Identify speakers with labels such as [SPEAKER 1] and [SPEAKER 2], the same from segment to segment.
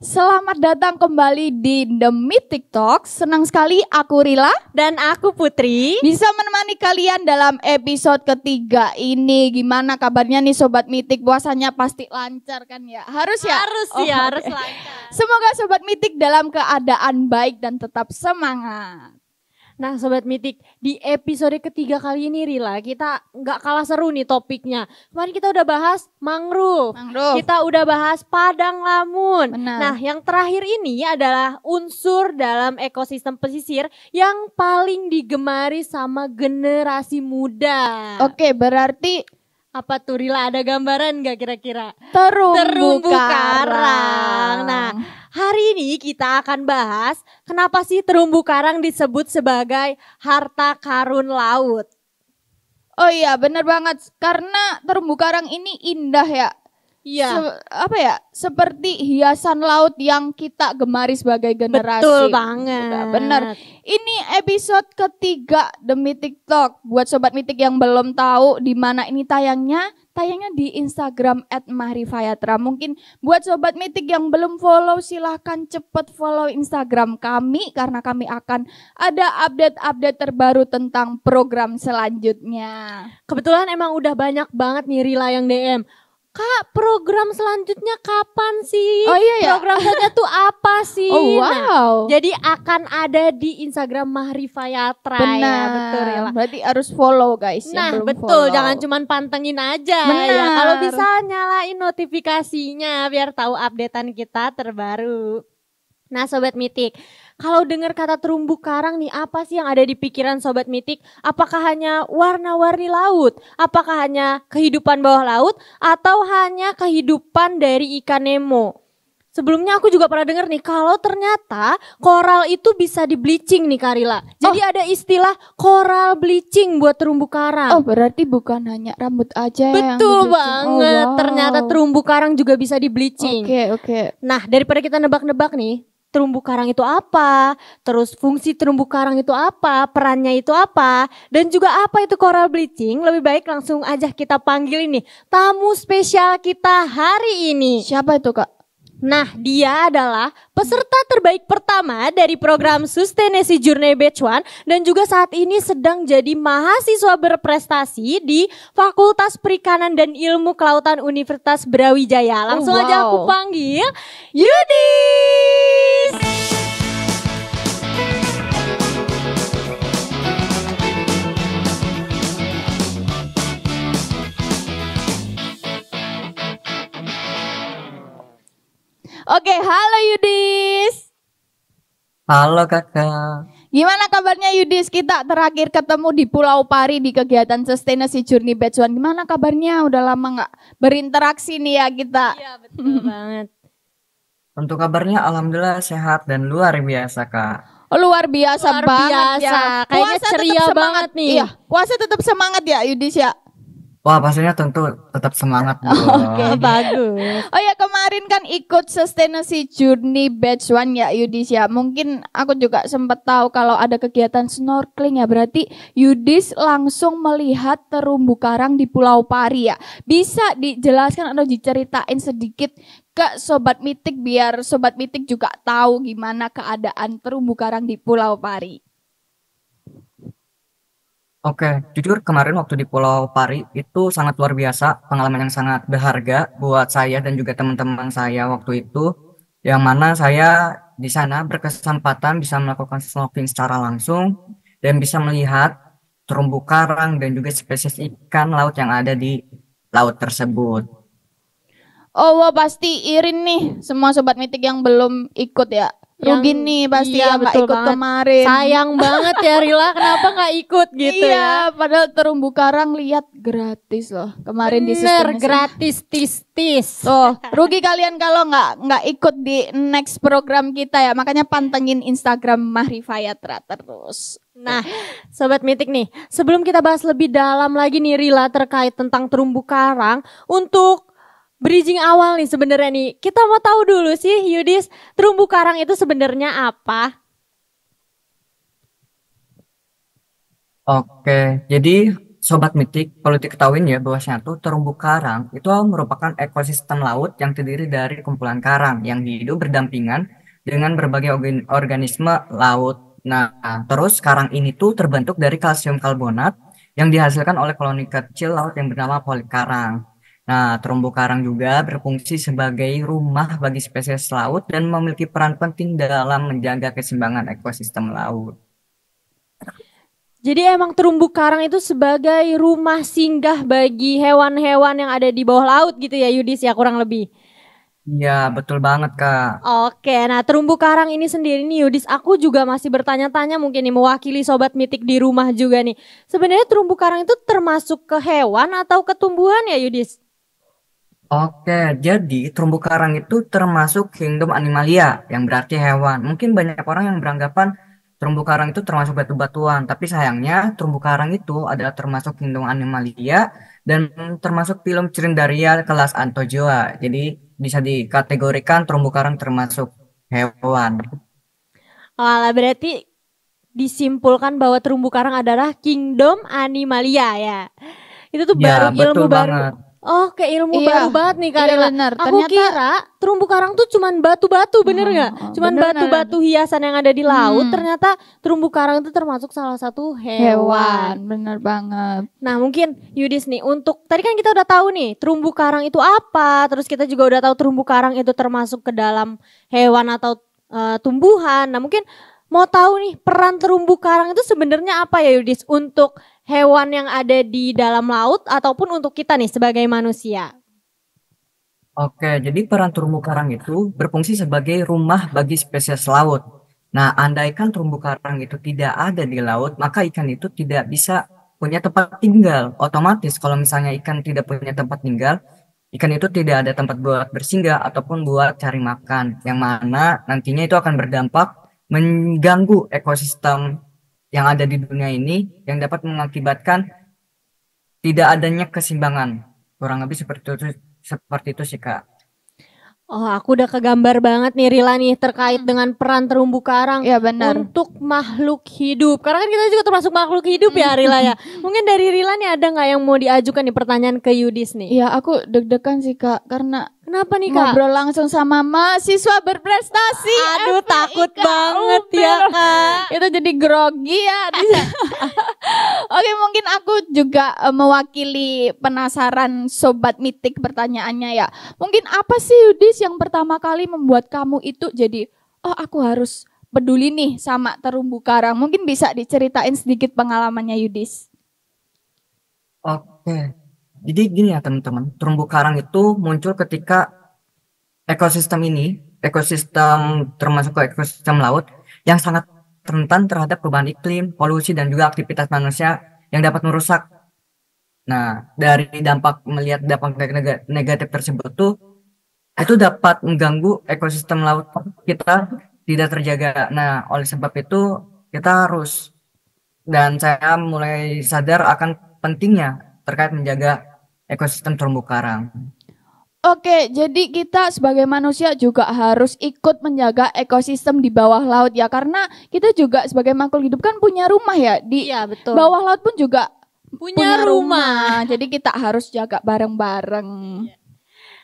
[SPEAKER 1] Selamat datang kembali di The Mythic Talk. Senang sekali aku Rila
[SPEAKER 2] dan aku Putri
[SPEAKER 1] bisa menemani kalian dalam episode ketiga ini. Gimana kabarnya nih Sobat Mythic? Puasanya pasti lancar kan ya? Harus ya?
[SPEAKER 2] Harus lancar.
[SPEAKER 1] Semoga Sobat Mythic dalam keadaan baik dan tetap semangat.
[SPEAKER 2] Nah Sobat Mythic, di episode ketiga kali ini Rila, kita nggak kalah seru nih topiknya. Kemarin kita udah bahas mangrove. Kita udah bahas padang lamun.
[SPEAKER 1] Benar.
[SPEAKER 2] Nah yang terakhir ini adalah unsur dalam ekosistem pesisir yang paling digemari sama generasi muda.
[SPEAKER 1] Oke, berarti
[SPEAKER 2] apa tuh Rila, ada gambaran nggak kira-kira?
[SPEAKER 1] Terumbu karang.
[SPEAKER 2] Nah, hari ini kita akan bahas kenapa sih terumbu karang disebut sebagai harta karun laut.
[SPEAKER 1] Oh iya, benar banget. Karena terumbu karang ini indah ya.
[SPEAKER 2] Iya.
[SPEAKER 1] Seperti hiasan laut yang kita gemari sebagai generasi.
[SPEAKER 2] Betul banget.
[SPEAKER 1] Udah, bener. Ini episode ketiga The Mythic Talk. Buat Sobat Mythic yang belum tahu di mana ini tayangnya di Instagram @mahrifayatra. Mungkin buat Sobat Mythic yang belum follow, silahkan cepet follow Instagram kami karena kami akan ada update-update terbaru tentang program selanjutnya.
[SPEAKER 2] Kebetulan emang udah banyak banget nih Rila yang DM. Kak, program selanjutnya kapan sih?
[SPEAKER 1] Oh iya ya.
[SPEAKER 2] Program selanjutnya tuh apa sih?
[SPEAKER 1] Oh wow.
[SPEAKER 2] Nah, jadi akan ada di Instagram Mahrifayatra.
[SPEAKER 1] Benar.
[SPEAKER 2] Ya, betul ya.
[SPEAKER 1] Berarti harus follow guys yang
[SPEAKER 2] Nah
[SPEAKER 1] belum
[SPEAKER 2] betul,
[SPEAKER 1] follow.
[SPEAKER 2] jangan cuman pantengin aja.
[SPEAKER 1] Benar.
[SPEAKER 2] Ya. Kalau bisa nyalain notifikasinya biar tahu updatean kita terbaru. Nah Sobat Mythic, kalau dengar kata terumbu karang nih, apa sih yang ada di pikiran Sobat Mythic? Apakah hanya warna-warni laut? Apakah hanya kehidupan bawah laut? Atau hanya kehidupan dari ikan Nemo? Sebelumnya aku juga pernah dengar nih, kalau ternyata koral itu bisa di bleaching nih Karila. Jadi ada istilah koral bleaching buat terumbu karang.
[SPEAKER 1] Oh berarti bukan hanya rambut aja yang
[SPEAKER 2] Betul
[SPEAKER 1] di-bleaching.
[SPEAKER 2] banget,
[SPEAKER 1] Oh, wow.
[SPEAKER 2] Ternyata terumbu karang juga bisa di bleaching.
[SPEAKER 1] Oke.
[SPEAKER 2] Nah daripada kita nebak-nebak nih, terumbu karang itu apa, terus fungsi terumbu karang itu apa, perannya itu apa, dan juga apa itu coral bleaching, lebih baik langsung aja kita panggil ini tamu spesial kita hari ini.
[SPEAKER 1] Siapa itu Kak?
[SPEAKER 2] Nah dia adalah peserta terbaik pertama dari program Sustainability Journey Batch 1 dan juga saat ini sedang jadi mahasiswa berprestasi di Fakultas Perikanan dan Ilmu Kelautan Universitas Brawijaya. Langsung aja aku panggil Yudis.
[SPEAKER 1] Oke, halo Yudis.
[SPEAKER 3] Halo kakak.
[SPEAKER 1] Gimana kabarnya Yudis? Kita terakhir ketemu di Pulau Pari di kegiatan Sustainability Journey Batch 1. Gimana kabarnya? Udah lama nggak berinteraksi nih ya kita.
[SPEAKER 2] Iya betul banget.
[SPEAKER 3] Untuk kabarnya alhamdulillah sehat dan luar biasa kak.
[SPEAKER 1] Oh, luar biasa
[SPEAKER 2] Luar
[SPEAKER 1] banget
[SPEAKER 2] biasa.
[SPEAKER 1] ya.
[SPEAKER 2] Kayaknya
[SPEAKER 1] Puasa
[SPEAKER 2] ceria
[SPEAKER 1] tetap semangat
[SPEAKER 2] banget nih.
[SPEAKER 1] Iya, puasa tetap semangat ya Yudis ya.
[SPEAKER 3] Wah pastinya tentu tetap semangat dong.
[SPEAKER 2] Oke, bagus.
[SPEAKER 1] Oh ya, kemarin kan ikut Sustainability Journey Batch 1 ya Yudis ya. Mungkin aku juga sempat tahu kalau ada kegiatan snorkeling ya. Berarti Yudis langsung melihat terumbu karang di Pulau Pari ya. Bisa dijelaskan atau diceritain sedikit ke Sobat Mythic biar Sobat Mythic juga tahu gimana keadaan terumbu karang di Pulau Pari.
[SPEAKER 3] Oke, jujur kemarin waktu di Pulau Pari itu sangat luar biasa, pengalaman yang sangat berharga buat saya dan juga teman-teman saya waktu itu, yang mana saya di sana berkesempatan bisa melakukan snorkeling secara langsung dan bisa melihat terumbu karang dan juga spesies ikan laut yang ada di laut tersebut.
[SPEAKER 1] Oh wah, pasti irin nih semua Sobat Mythic yang belum ikut ya. Rugi nih pasti
[SPEAKER 2] iya,
[SPEAKER 1] yang nggak
[SPEAKER 2] betul
[SPEAKER 1] ikut
[SPEAKER 2] banget.
[SPEAKER 1] kemarin.
[SPEAKER 2] Sayang banget ya Rila, kenapa nggak ikut gitu
[SPEAKER 1] Iya,
[SPEAKER 2] ya?
[SPEAKER 1] padahal terumbu karang lihat gratis loh kemarin di
[SPEAKER 2] Bener,
[SPEAKER 1] Sustainability.
[SPEAKER 2] gratis tis-tis.
[SPEAKER 1] Tuh, rugi kalian kalau nggak ikut di next program kita ya. Makanya pantengin Instagram Mahrifayatra terus.
[SPEAKER 2] Nah, Sobat Mythic nih, sebelum kita bahas lebih dalam lagi nih Rila terkait tentang terumbu karang, untuk bridging awal nih sebenarnya nih, kita mau tahu dulu sih Yudis, terumbu karang itu sebenarnya apa?
[SPEAKER 3] Oke, jadi Sobat Mitik, perlu diketahui ya bahwasanya tuh terumbu karang itu merupakan ekosistem laut yang terdiri dari kumpulan karang yang hidup berdampingan dengan berbagai organisme laut. Nah, terus karang ini tuh terbentuk dari kalsium karbonat yang dihasilkan oleh koloni kecil laut yang bernama polikarang. Nah, terumbu karang juga berfungsi sebagai rumah bagi spesies laut dan memiliki peran penting dalam menjaga keseimbangan ekosistem laut.
[SPEAKER 2] Jadi emang terumbu karang itu sebagai rumah singgah bagi hewan-hewan yang ada di bawah laut gitu ya Yudis ya kurang lebih.
[SPEAKER 3] Iya, betul banget, Kak.
[SPEAKER 2] Oke, nah terumbu karang ini sendiri nih Yudis, aku juga masih bertanya-tanya mungkin nih mewakili Sobat Mitik di rumah juga nih. Sebenarnya terumbu karang itu termasuk ke hewan atau ke tumbuhan ya Yudis?
[SPEAKER 3] Oke, jadi terumbu karang itu termasuk kingdom animalia, yang berarti hewan. Mungkin banyak orang yang beranggapan terumbu karang itu termasuk batu-batuan, tapi sayangnya terumbu karang itu adalah termasuk kingdom animalia dan termasuk film Cerindaria kelas Anthozoa. Jadi bisa dikategorikan terumbu karang termasuk hewan.
[SPEAKER 2] Walah berarti disimpulkan bahwa terumbu karang adalah kingdom animalia ya. Itu tuh
[SPEAKER 3] Ya,
[SPEAKER 2] baru
[SPEAKER 3] betul
[SPEAKER 2] ilmu baru.
[SPEAKER 3] banget.
[SPEAKER 2] Oh, kayak ilmu
[SPEAKER 1] Iya,
[SPEAKER 2] baru banget nih
[SPEAKER 1] iya
[SPEAKER 2] Karila.
[SPEAKER 1] benar.
[SPEAKER 2] Aku
[SPEAKER 1] Ternyata
[SPEAKER 2] kira terumbu karang tuh cuman batu-batu, bener nggak? Cuman
[SPEAKER 1] bener.
[SPEAKER 2] batu-batu hiasan yang ada di laut.
[SPEAKER 1] Hmm.
[SPEAKER 2] Ternyata terumbu karang itu termasuk salah satu
[SPEAKER 1] Hewan,
[SPEAKER 2] hewan.
[SPEAKER 1] bener banget.
[SPEAKER 2] Nah mungkin Yudis nih untuk tadi kan kita udah tahu nih terumbu karang itu apa. Terus kita juga udah tahu terumbu karang itu termasuk ke dalam hewan atau tumbuhan. Nah mungkin mau tahu nih peran terumbu karang itu sebenarnya apa ya Yudis untuk hewan yang ada di dalam laut ataupun untuk kita nih sebagai manusia.
[SPEAKER 3] Oke, jadi peran terumbu karang itu berfungsi sebagai rumah bagi spesies laut. Nah, andaikan terumbu karang itu tidak ada di laut, maka ikan itu tidak bisa punya tempat tinggal. Otomatis kalau misalnya ikan tidak punya tempat tinggal, ikan itu tidak ada tempat buat bersinggah ataupun buat cari makan. Yang mana nantinya itu akan berdampak mengganggu ekosistem yang ada di dunia ini yang dapat mengakibatkan tidak adanya keseimbangan. Kurang lebih seperti itu sih, Kak.
[SPEAKER 2] Oh, aku udah kegambar banget nih Rila nih terkait dengan peran terumbu karang
[SPEAKER 1] Iya benar.
[SPEAKER 2] untuk makhluk hidup. Karena kan kita juga termasuk makhluk hidup ya Rila ya. Mungkin dari Rila nih ada nggak yang mau diajukan nih pertanyaan ke Yudis nih?
[SPEAKER 1] Iya, aku deg-degan sih Kak, karena
[SPEAKER 2] Kenapa nih Kak?
[SPEAKER 1] ngobrol langsung sama mahasiswa berprestasi.
[SPEAKER 2] Aduh
[SPEAKER 1] FPIK
[SPEAKER 2] takut banget ya
[SPEAKER 1] Uber.
[SPEAKER 2] Kak.
[SPEAKER 1] Itu jadi grogi ya. Oke, mungkin aku juga mewakili penasaran Sobat Mitik pertanyaannya ya. Mungkin apa sih Yudis yang pertama kali membuat kamu itu jadi, oh aku harus peduli nih sama terumbu karang. Mungkin bisa diceritain sedikit pengalamannya Yudis.
[SPEAKER 3] Oke, jadi gini ya teman-teman, terumbu karang itu muncul ketika ekosistem termasuk ke ekosistem laut yang sangat rentan terhadap perubahan iklim, polusi dan juga aktivitas manusia yang dapat merusak. Nah, dari melihat dampak negatif tersebut tuh itu dapat mengganggu ekosistem laut kita tidak terjaga. Nah, oleh sebab itu kita harus dan saya mulai sadar akan pentingnya terkait menjaga ekosistem terumbu karang.
[SPEAKER 1] Oke, jadi kita sebagai manusia juga harus ikut menjaga ekosistem di bawah laut ya, karena kita juga sebagai makhluk hidup kan punya rumah ya, di
[SPEAKER 2] Iya betul.
[SPEAKER 1] bawah laut pun juga
[SPEAKER 2] Punya rumah.
[SPEAKER 1] Jadi kita harus jaga bareng-bareng.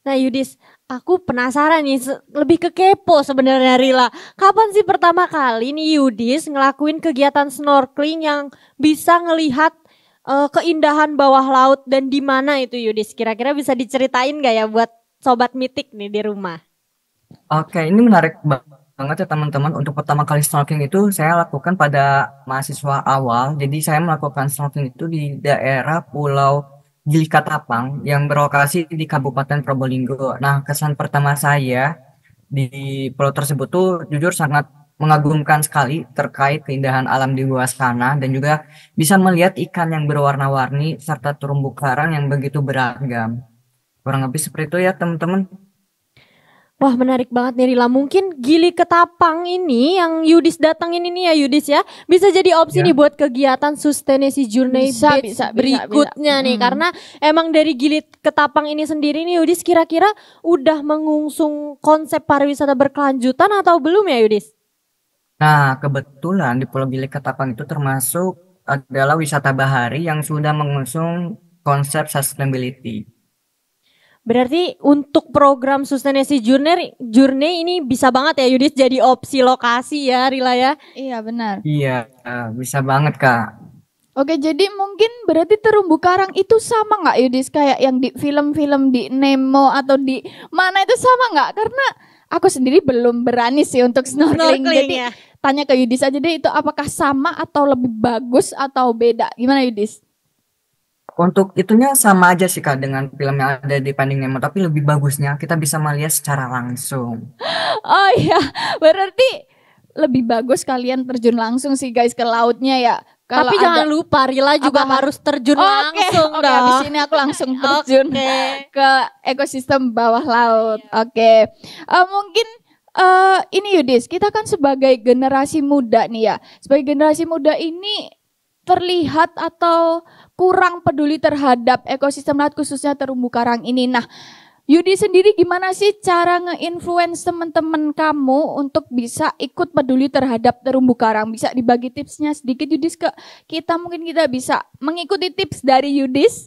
[SPEAKER 2] Nah Yudis, aku penasaran nih, lebih ke kepo sebenarnya Rila. Kapan sih pertama kali nih Yudis ngelakuin kegiatan snorkeling yang bisa ngelihat keindahan bawah laut dan di mana itu Yudis? Kira-kira bisa diceritain gak ya buat Sobat Mitik nih di rumah?
[SPEAKER 3] Oke, ini menarik banget ya teman-teman. Untuk pertama kali snorkeling itu saya lakukan pada mahasiswa awal. Jadi saya melakukan snorkeling itu di daerah Pulau Gili Katapang yang berlokasi di Kabupaten Probolinggo. Nah, kesan pertama saya di pulau tersebut tuh jujur sangat mengagumkan sekali terkait keindahan alam di luar sana dan juga bisa melihat ikan yang berwarna-warni serta terumbu karang yang begitu beragam. Kurang lebih seperti itu ya teman-teman.
[SPEAKER 2] Wah menarik banget nih Rila. Mungkin Gili Ketapang ini yang Yudis datangin ini ya Yudis ya, bisa jadi opsi
[SPEAKER 3] Ya.
[SPEAKER 2] nih buat kegiatan Sustainability Journey
[SPEAKER 1] Bisa,
[SPEAKER 2] batch
[SPEAKER 1] bisa,
[SPEAKER 2] berikutnya
[SPEAKER 1] bisa.
[SPEAKER 2] nih. Karena emang dari Gili Ketapang ini sendiri nih Yudis kira-kira udah mengusung konsep pariwisata berkelanjutan atau belum ya Yudis?
[SPEAKER 3] Nah, kebetulan di Pulau Gili Ketapang itu termasuk adalah wisata bahari yang sudah mengusung konsep sustainability.
[SPEAKER 2] Berarti untuk program Sustainability Journey ini bisa banget ya Yudis jadi opsi lokasi ya Rila ya.
[SPEAKER 1] Iya benar.
[SPEAKER 3] Iya, bisa banget Kak.
[SPEAKER 1] Oke, jadi mungkin berarti terumbu karang itu sama nggak Yudis kayak yang di film-film di Nemo atau di mana itu sama nggak? Karena aku sendiri belum berani sih untuk snorkeling. Jadi
[SPEAKER 2] ya.
[SPEAKER 1] tanya ke Yudis aja deh itu apakah sama atau lebih bagus atau beda? Gimana Yudis?
[SPEAKER 3] Untuk itunya sama aja sih Kak dengan film yang ada di Finding Nemo, tapi lebih bagusnya kita bisa melihat secara langsung.
[SPEAKER 1] Oh iya, berarti lebih bagus kalian terjun langsung sih guys ke lautnya ya. Kalau
[SPEAKER 2] Tapi
[SPEAKER 1] ada-
[SPEAKER 2] jangan lupa Rila juga
[SPEAKER 1] Apa?
[SPEAKER 2] harus terjun langsung
[SPEAKER 1] Oke,
[SPEAKER 2] dong.
[SPEAKER 1] habis ini aku langsung terjun
[SPEAKER 2] Oke.
[SPEAKER 1] ke ekosistem bawah laut. Oke. Mungkin ini Yudis, kita kan sebagai generasi muda nih ya. Sebagai generasi muda ini terlihat atau kurang peduli terhadap ekosistem laut khususnya terumbu karang ini. Nah, Yudi sendiri gimana sih cara nge-influence teman-teman kamu untuk bisa ikut peduli terhadap terumbu karang? Bisa dibagi tipsnya sedikit Yudis ke kita, mungkin kita bisa mengikuti tips dari Yudis.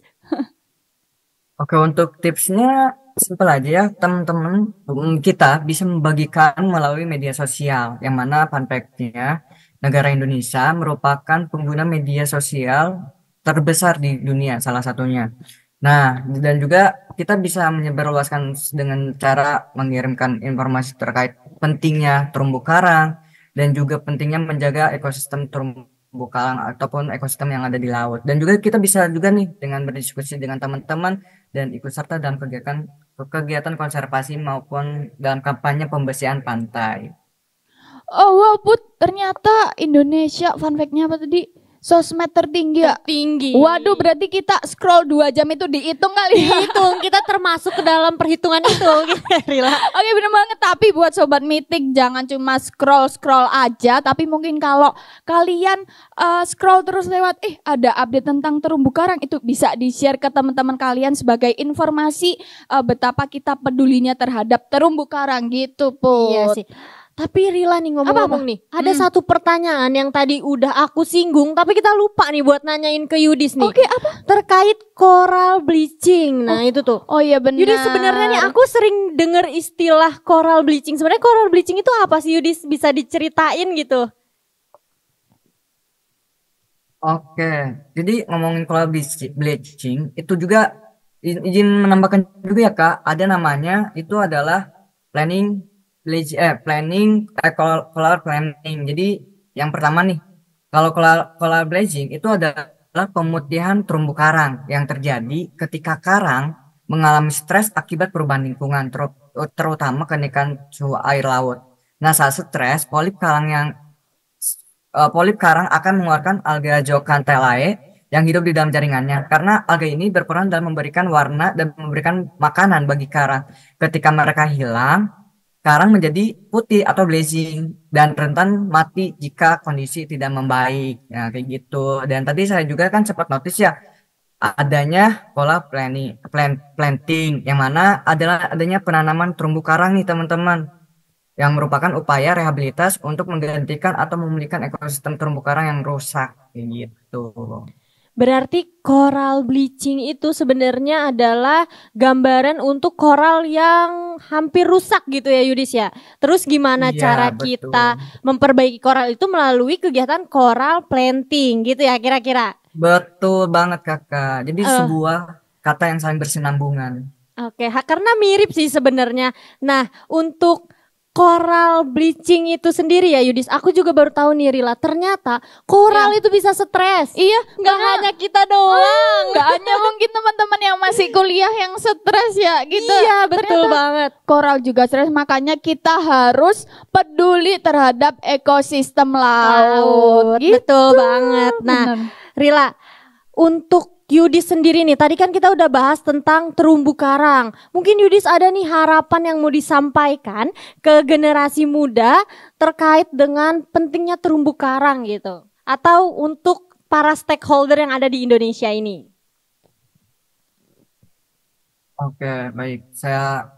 [SPEAKER 3] Oke, untuk tipsnya simpel aja ya, teman-teman. Kita bisa membagikan melalui media sosial, yang mana fun fact-nya, negara Indonesia merupakan pengguna media sosial terbesar di dunia, salah satunya. Nah, dan juga kita bisa menyebarluaskan dengan cara mengirimkan informasi terkait pentingnya terumbu karang dan juga pentingnya menjaga ekosistem terumbu karang ataupun ekosistem yang ada di laut. Dan juga kita bisa juga nih dengan berdiskusi dengan teman-teman dan ikut serta dalam kegiatan konservasi maupun dalam kampanye pembersihan pantai.
[SPEAKER 1] Oh wow Put, ternyata Indonesia fun fact-nya apa tadi? Sosmed tertinggi ya?
[SPEAKER 2] Tinggi.
[SPEAKER 1] Waduh, berarti kita scroll 2 jam itu dihitung kali ya?
[SPEAKER 2] Dihitung, kita termasuk ke dalam perhitungan itu gitu, Rila.
[SPEAKER 1] Oke bener banget, tapi buat Sobat Mitik jangan cuma scroll-scroll aja, tapi mungkin kalau kalian scroll terus lewat, ada update tentang terumbu karang, itu bisa di-share ke teman-teman kalian sebagai informasi betapa kita pedulinya terhadap terumbu karang gitu Put.
[SPEAKER 2] Iya sih. Tapi Rila nih ngomong-ngomong nih, ada
[SPEAKER 1] Hmm.
[SPEAKER 2] satu pertanyaan yang tadi udah aku singgung, tapi kita lupa nih buat nanyain ke Yudis nih.
[SPEAKER 1] Oke, apa?
[SPEAKER 2] Terkait coral bleaching. Nah itu tuh.
[SPEAKER 1] Oh iya benar.
[SPEAKER 2] Yudis sebenarnya nih aku sering denger istilah coral bleaching. Sebenarnya coral bleaching itu apa sih Yudis? Bisa diceritain gitu?
[SPEAKER 3] Oke, jadi ngomongin coral bleaching itu juga izin menambahkan juga ya Kak, ada namanya itu adalah coral planning. Jadi yang pertama nih, kalau coral bleaching itu adalah pemutihan terumbu karang yang terjadi ketika karang mengalami stres akibat perubahan lingkungan, terutama kenaikan suhu air laut. Nah, saat stres, polip karang akan mengeluarkan alga zooxanthellae yang hidup di dalam jaringannya. Karena alga ini berperan dalam memberikan warna dan memberikan makanan bagi karang. Ketika mereka hilang, karang menjadi putih atau bleaching dan rentan mati jika kondisi tidak membaik. Ya, kayak gitu. Dan tadi saya juga kan sempat notice ya adanya pola planting yang mana adalah adanya penanaman terumbu karang nih teman-teman, yang merupakan upaya rehabilitas untuk menggantikan atau memulihkan ekosistem terumbu karang yang rusak kayak gitu.
[SPEAKER 2] Berarti coral bleaching itu sebenarnya adalah gambaran untuk coral yang hampir rusak gitu ya Yudis ya. Terus gimana
[SPEAKER 3] Iya,
[SPEAKER 2] cara
[SPEAKER 3] betul.
[SPEAKER 2] kita memperbaiki coral itu melalui kegiatan coral planting gitu ya kira-kira.
[SPEAKER 3] Betul banget Kakak. Jadi
[SPEAKER 2] Eh.
[SPEAKER 3] sebuah kata yang saling bersinambungan.
[SPEAKER 2] Oke, karena mirip sih sebenarnya. Nah, untuk coral bleaching itu sendiri ya Yudis, aku juga baru tahu nih Rila, ternyata coral itu bisa stres.
[SPEAKER 1] Iya,
[SPEAKER 2] Nggak hanya kita doang.
[SPEAKER 1] nggak hanya mungkin teman-teman yang masih kuliah yang stres ya gitu.
[SPEAKER 2] Iya, betul
[SPEAKER 1] Ternyata
[SPEAKER 2] banget.
[SPEAKER 1] Koral juga stres, makanya kita harus peduli terhadap ekosistem laut. Gitu.
[SPEAKER 2] Betul banget. Nah,
[SPEAKER 1] Bener.
[SPEAKER 2] Rila, untuk Yudis sendiri nih, tadi kan kita udah bahas tentang terumbu karang. Mungkin Yudis ada nih harapan yang mau disampaikan ke generasi muda terkait dengan pentingnya terumbu karang gitu. Atau untuk para stakeholder yang ada di Indonesia ini.
[SPEAKER 3] Oke, baik.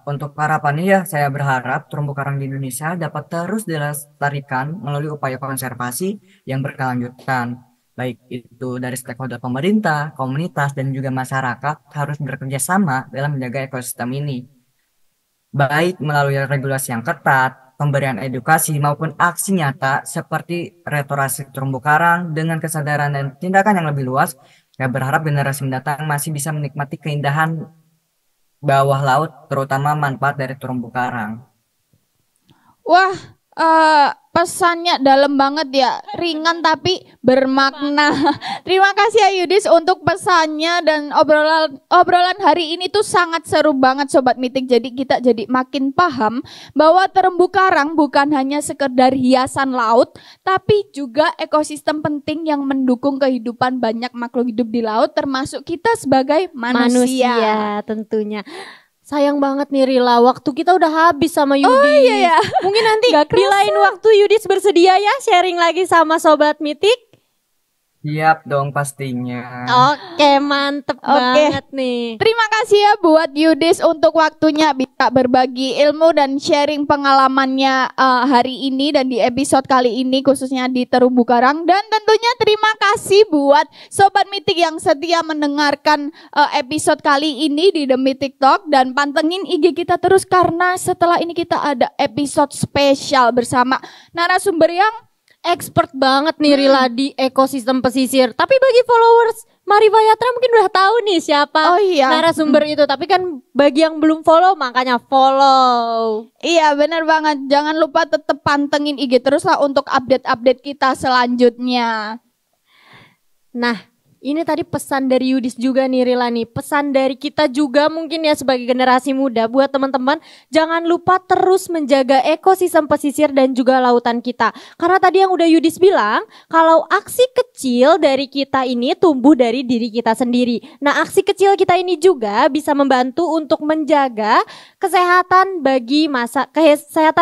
[SPEAKER 3] Untuk harapannya ya, saya berharap terumbu karang di Indonesia dapat terus dilestarikan melalui upaya konservasi yang berkelanjutan. baik itu dari stakeholder pemerintah, komunitas, dan juga masyarakat harus bekerja sama dalam menjaga ekosistem ini. Baik melalui regulasi yang ketat, pemberian edukasi maupun aksi nyata seperti restorasi terumbu karang dengan kesadaran dan tindakan yang lebih luas, saya berharap generasi mendatang masih bisa menikmati keindahan bawah laut, terutama manfaat dari terumbu karang.
[SPEAKER 1] Wah, pesannya dalam banget ya, ringan tapi bermakna. Terima kasih ya Yudis untuk pesannya dan obrolan hari ini tuh sangat seru banget Sobat Mitik. Jadi kita jadi makin paham bahwa terumbu karang bukan hanya sekedar hiasan laut, tapi juga ekosistem penting yang mendukung kehidupan banyak makhluk hidup di laut, termasuk kita sebagai manusia.
[SPEAKER 2] Tentunya. Sayang banget nih Rila, waktu kita udah habis sama Yudis.
[SPEAKER 1] Oh iya ya.
[SPEAKER 2] Mungkin nanti
[SPEAKER 1] Gak
[SPEAKER 2] di lain waktu Yudis bersedia ya sharing lagi sama Sobat Mitik.
[SPEAKER 3] Siap dong pastinya.
[SPEAKER 2] Oke, mantep banget nih.
[SPEAKER 1] Terima kasih ya buat Yudis untuk waktunya bisa berbagi ilmu dan sharing pengalamannya hari ini dan di episode kali ini khususnya di Terumbu Karang. Dan tentunya terima kasih buat Sobat Mitik yang setia mendengarkan episode kali ini di The Mitik Talk. Dan pantengin IG kita terus karena setelah ini kita ada episode spesial bersama narasumber yang
[SPEAKER 2] Expert banget nih Rila di ekosistem pesisir. Tapi bagi followers Mariva Yatra mungkin udah tahu nih siapa narasumber itu. Tapi kan bagi yang belum follow makanya follow.
[SPEAKER 1] Iya benar banget. Jangan lupa tetap pantengin IG terus lah untuk update-update kita selanjutnya.
[SPEAKER 2] Nah, ini tadi pesan dari Yudis juga nih Rila nih. Pesan dari kita juga mungkin ya sebagai generasi muda. Buat teman-teman jangan lupa terus menjaga ekosistem pesisir dan juga lautan kita. Karena tadi yang udah Yudis bilang, kalau aksi kecil dari kita ini tumbuh dari diri kita sendiri. Nah, aksi kecil kita ini juga bisa membantu untuk menjaga kesehatan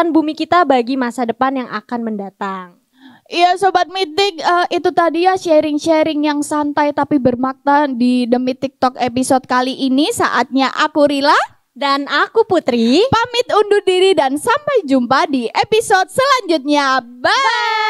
[SPEAKER 2] bumi kita bagi masa depan yang akan mendatang.
[SPEAKER 1] Iya Sobat Mitik, itu tadi ya sharing-sharing yang santai tapi bermakna di The Mitik Talk episode kali ini. Saatnya aku Rila
[SPEAKER 2] dan aku Putri
[SPEAKER 1] pamit undur diri dan sampai jumpa di episode selanjutnya. Bye!